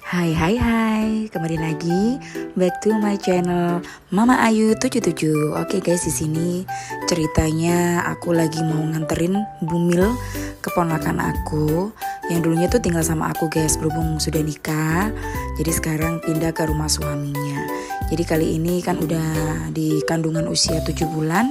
Hai hai hai, kembali lagi back to my channel Mama Ayu 77. Oke guys, di sini ceritanya aku lagi mau nganterin Bumil, keponakan aku yang dulunya tuh tinggal sama aku guys, berhubung sudah nikah. Jadi sekarang pindah ke rumah suaminya. Jadi kali ini kan udah di kandungan usia 7 bulan.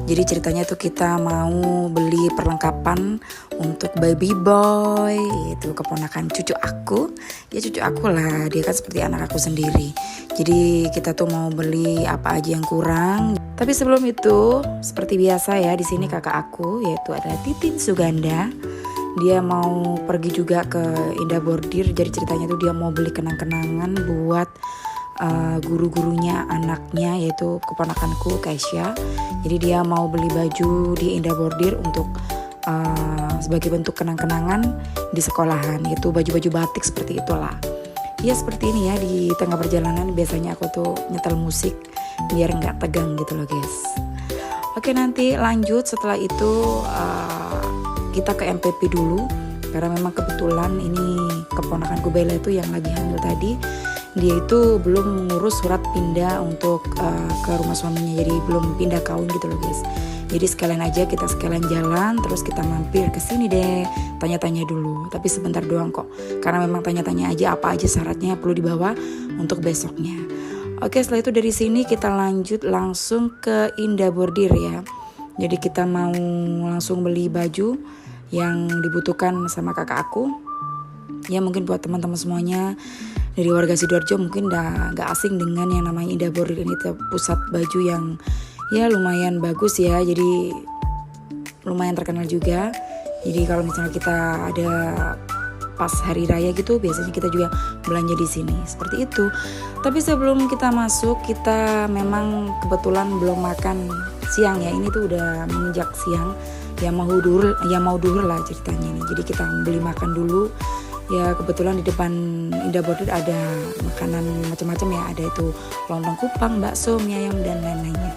Jadi ceritanya tuh kita mau beli perlengkapan untuk baby boy, itu keponakan cucu aku. Ya cucu aku lah, dia kan seperti anak aku sendiri. Jadi kita tuh mau beli apa aja yang kurang. Tapi sebelum itu, seperti biasa ya, di sini kakak aku yaitu adalah Titin Suganda. Dia mau pergi juga ke Indah Bordir. Jadi ceritanya tuh dia mau beli kenang-kenangan buat guru-gurunya anaknya, yaitu keponakanku Kesha. Jadi dia mau beli baju di Indah Bordir untuk sebagai bentuk kenang-kenangan di sekolahan, yaitu baju-baju batik seperti itulah. Ya seperti ini ya, di tengah perjalanan biasanya aku tuh nyetel musik biar nggak tegang gitu loh guys. Oke, nanti lanjut setelah itu kita ke MPP dulu, karena memang kebetulan ini keponakanku Bella itu yang lagi hamil tadi, dia itu belum mengurus surat pindah untuk ke rumah suaminya, jadi belum pindah kawin gitu loh guys. Jadi sekalian aja kita sekalian jalan, terus kita mampir ke sini deh, tanya-tanya dulu. Tapi sebentar doang kok, karena memang tanya-tanya aja apa aja syaratnya perlu dibawa untuk besoknya. Oke, setelah itu dari sini kita lanjut langsung ke Indah Bordir ya. Jadi kita mau langsung beli baju yang dibutuhkan sama kakak aku. Ya mungkin buat teman-teman semuanya dari warga Sidoarjo mungkin udah gak asing dengan yang namanya Indah Bordir. Ini tuh pusat baju yang ya lumayan bagus ya, jadi lumayan terkenal juga. Jadi kalau misalnya kita ada pas hari raya gitu, biasanya kita juga belanja di sini seperti itu. Tapi sebelum kita masuk, kita memang kebetulan belum makan siang ya. Ini tuh udah menginjak siang, ya mau duhur lah ceritanya ini. Jadi kita beli makan dulu. Ya kebetulan di depan Indah Bordir ada makanan macam-macam ya, ada itu lontong kupang, bakso, mie ayam dan lain-lainnya.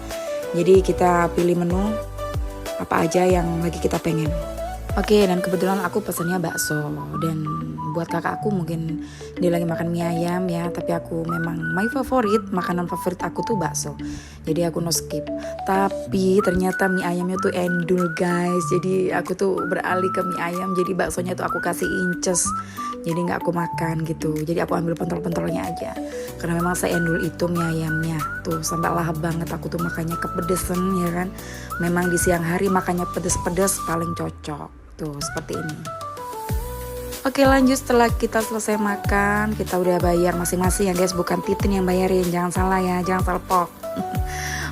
Jadi kita pilih menu apa aja yang lagi kita pengen. Oke, dan kebetulan aku pesannya bakso, dan buat kakak aku mungkin dia lagi makan mie ayam ya, tapi aku memang makanan favorit aku tuh bakso. Jadi aku no skip. Tapi ternyata mie ayamnya tuh endul guys. Jadi aku tuh beralih ke mie ayam, jadi baksonya tuh aku kasih inces. Jadi nggak aku makan gitu. Jadi aku ambil pentol-pentolnya aja. Karena memang endul itu mie ayamnya tuh sampai lahap banget, aku tuh makannya kepedesan ya kan. Memang di siang hari makannya pedes-pedes paling cocok. Tuh seperti ini. Oke, lanjut setelah kita selesai makan, kita udah bayar masing-masing ya guys, bukan Titin yang bayarin, jangan salah ya, jangan salpok.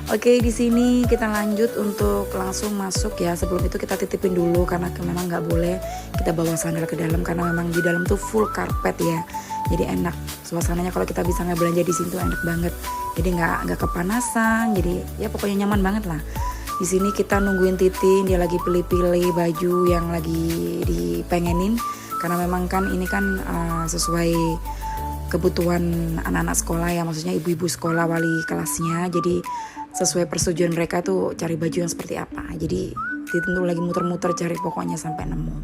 Oke, di sini kita lanjut untuk langsung masuk ya. Sebelum itu kita titipin dulu karena memang nggak boleh kita bawa sandal ke dalam, karena memang di dalam tuh full karpet ya. Jadi enak suasananya kalau kita bisa nggak belanja di sini tuh enak banget. Jadi nggak kepanasan, jadi ya pokoknya nyaman banget lah. Di sini kita nungguin Titin, dia lagi pilih-pilih baju yang lagi dipengenin, karena memang kan ini kan sesuai kebutuhan anak-anak sekolah ya, maksudnya ibu-ibu sekolah wali kelasnya. Jadi sesuai persetujuan mereka tuh cari baju yang seperti apa. Jadi Titin tuh lagi muter-muter cari pokoknya sampai nemu.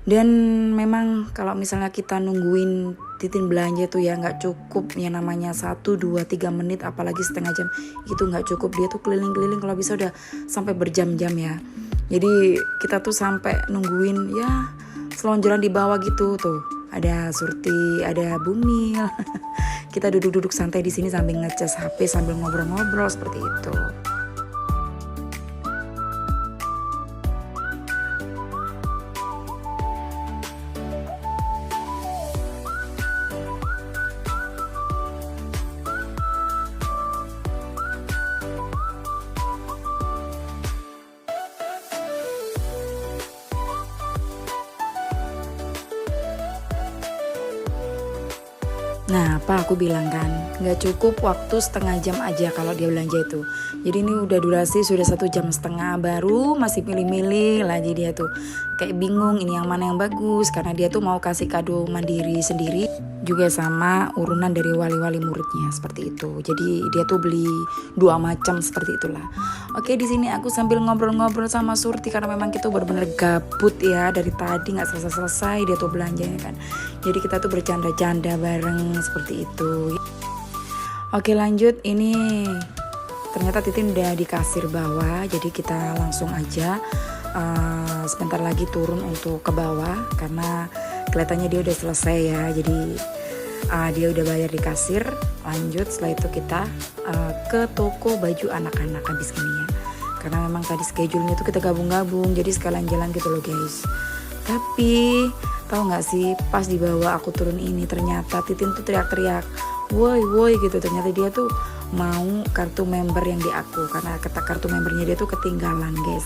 Dan memang kalau misalnya kita nungguin Titin belanja tuh ya nggak cukup, yang namanya 1, 2, 3 menit apalagi setengah jam itu nggak cukup. Dia tuh keliling-keliling kalau bisa udah sampai berjam-jam ya. Jadi kita tuh sampai nungguin ya selonjoran di bawah gitu tuh. Ada Surti, ada Bumil. Kita duduk-duduk santai di sini sambil ngecas HP sambil ngobrol-ngobrol seperti itu. Nah, apa aku bilang kan, nggak cukup waktu setengah jam aja kalau dia belanja itu. Jadi ini udah durasi sudah 1,5 jam baru masih milih-milih lagi dia tuh. Kayak bingung ini yang mana yang bagus karena dia tuh mau kasih kado mandiri sendiri juga sama urunan dari wali-wali muridnya seperti itu. Jadi dia tuh beli 2 macam seperti itulah. Oke, di sini aku sambil ngobrol-ngobrol sama Surti karena memang kita benar-benar gabut ya dari tadi nggak selesai-selesai dia tuh belanjanya kan. Jadi kita tuh bercanda-canda bareng seperti itu. Oke, lanjut. Ini ternyata Titin udah di kasir bawah, jadi kita langsung aja sebentar lagi turun untuk ke bawah karena kelihatannya dia udah selesai ya. Jadi dia udah bayar di kasir. Lanjut setelah itu kita ke toko baju anak-anak habis gini ya. Karena memang tadi schedule-nya tuh kita gabung-gabung, jadi sekalian jalan gitu loh guys. Tapi tahu nggak sih, pas di bawah aku turun ini ternyata Titin tuh teriak-teriak, woi gitu. Ternyata dia tuh mau kartu member yang di aku karena kartu membernya dia tuh ketinggalan guys.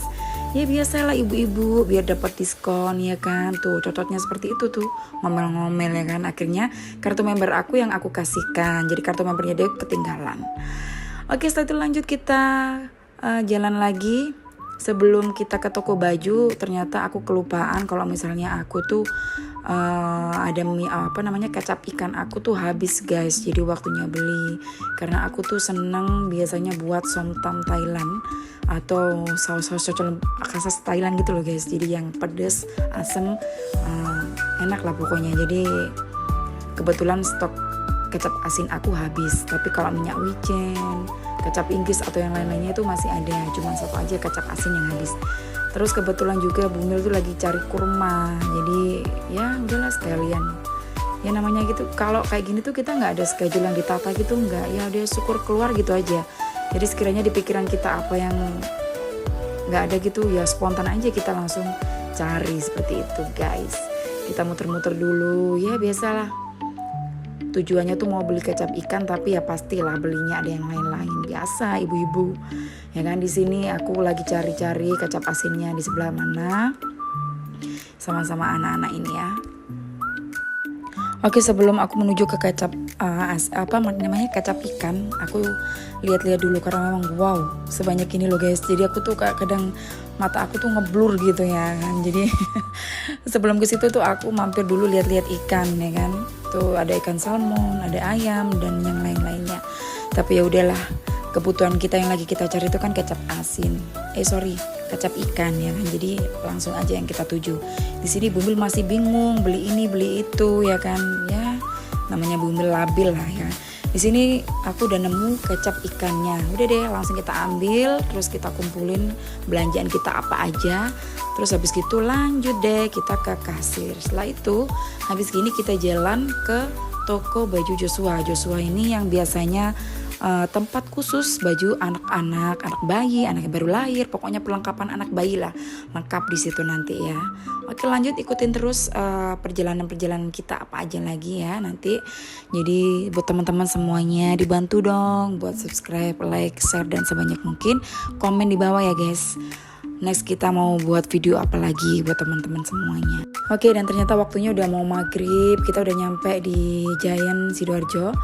Ya biasalah ibu-ibu biar dapat diskon ya kan, tuh cocoknya seperti itu tuh, ngomel-ngomel ya kan. Akhirnya kartu member aku yang aku kasihkan, jadi kartu membernya dia ketinggalan. Oke, setelah itu lanjut kita jalan lagi. Sebelum kita ke toko baju, ternyata aku kelupaan kalau misalnya aku tuh ada kecap ikan aku tuh habis guys. Jadi waktunya beli karena aku tuh seneng biasanya buat somtam Thailand atau saus-saus khas Thailand gitu loh guys. Jadi yang pedes, asem, enak lah pokoknya. Jadi kebetulan stok kecap asin aku habis. Tapi kalau minyak wijen, kecap Inggris atau yang lain-lainnya itu masih ada, cuma satu aja kecap asin yang habis. Terus kebetulan juga Bumil tuh lagi cari kurma, jadi ya udahlah sekalian. Ya namanya gitu, kalau kayak gini tuh kita nggak ada schedule yang ditata gitu, nggak, ya udah syukur keluar gitu aja. Jadi sekiranya di pikiran kita apa yang nggak ada gitu, ya spontan aja kita langsung cari seperti itu guys. Kita muter-muter dulu, ya biasalah. Tujuannya tuh mau beli kecap ikan, tapi ya pastilah belinya ada yang lain-lain, biasa ibu-ibu ya kan. Di sini aku lagi cari-cari kecap asinnya di sebelah mana sama-sama anak-anak ini ya. Oke, sebelum aku menuju ke kecap kecap ikan, aku lihat-lihat dulu karena memang wow sebanyak ini loh guys. Jadi aku tuh kadang mata aku tuh ngeblur gitu ya kan. Jadi sebelum ke situ tuh aku mampir dulu lihat-lihat ikan ya kan. Tuh ada ikan salmon, ada ayam dan yang lain-lainnya. Tapi ya udahlah, kebutuhan kita yang lagi kita cari itu kan kecap asin. Kecap ikan ya kan. Jadi langsung aja yang kita tuju. Di sini Bumil masih bingung beli ini beli itu ya kan. Ya namanya Bumil labil lah ya. Di sini aku udah nemu kecap ikannya. Udah deh, langsung kita ambil, terus kita kumpulin belanjaan kita apa aja. Terus habis gitu lanjut deh kita ke kasir. Setelah itu habis gini kita jalan ke toko baju Joshua. Joshua ini yang biasanya tempat khusus baju anak-anak, anak bayi, anak yang baru lahir, pokoknya perlengkapan anak bayi lah, lengkap di situ nanti ya. Oke, lanjut ikutin terus perjalanan kita apa aja lagi ya nanti. Jadi buat teman-teman semuanya dibantu dong buat subscribe, like, share dan sebanyak mungkin komen di bawah ya guys. Next kita mau buat video apa lagi buat teman-teman semuanya. Oke, dan ternyata waktunya udah mau maghrib. Kita udah nyampe di Giant Sidoarjo.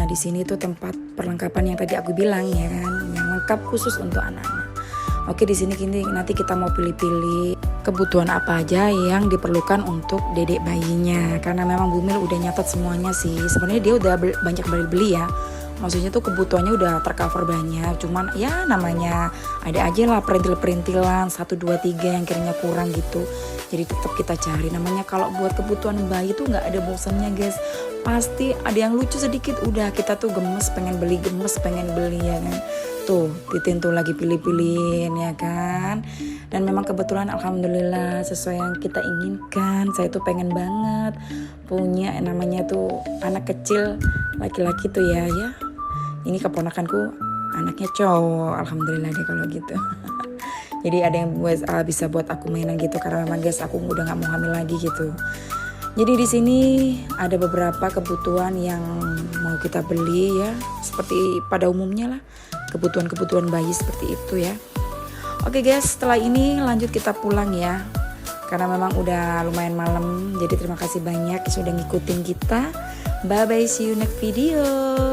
Di sini tuh tempat perlengkapan yang tadi aku bilang ya kan, yang lengkap khusus untuk anak-anak. Oke, di sini nanti kita mau pilih-pilih kebutuhan apa aja yang diperlukan untuk dedek bayinya. Karena memang Bumil udah nyatet semuanya sih. Sebenarnya dia udah banyak beli ya. Maksudnya tuh kebutuhannya udah tercover banyak. Cuman ya namanya ada aja lah perintil-perintilan 1, 2, 3 yang kiranya kurang gitu. Jadi tetap kita cari. Namanya kalau buat kebutuhan bayi tuh nggak ada bosannya guys. Pasti ada yang lucu sedikit udah kita tuh gemes pengen beli ya kan. Tuh Titin tuh lagi pilih-pilihin ya kan. Dan memang kebetulan alhamdulillah sesuai yang kita inginkan. Saya tuh pengen banget punya namanya tuh anak kecil laki-laki tuh ya. Ini keponakanku anaknya cowok, alhamdulillah deh kalau gitu. Jadi ada yang bisa buat aku mainan gitu karena memang guys aku udah nggak mau hamil lagi gitu. Jadi di sini ada beberapa kebutuhan yang mau kita beli ya, seperti pada umumnya lah, kebutuhan bayi seperti itu ya. Oke guys, setelah ini lanjut kita pulang ya. Karena memang udah lumayan malam, jadi terima kasih banyak yang sudah ngikutin kita. Bye bye, see you next video.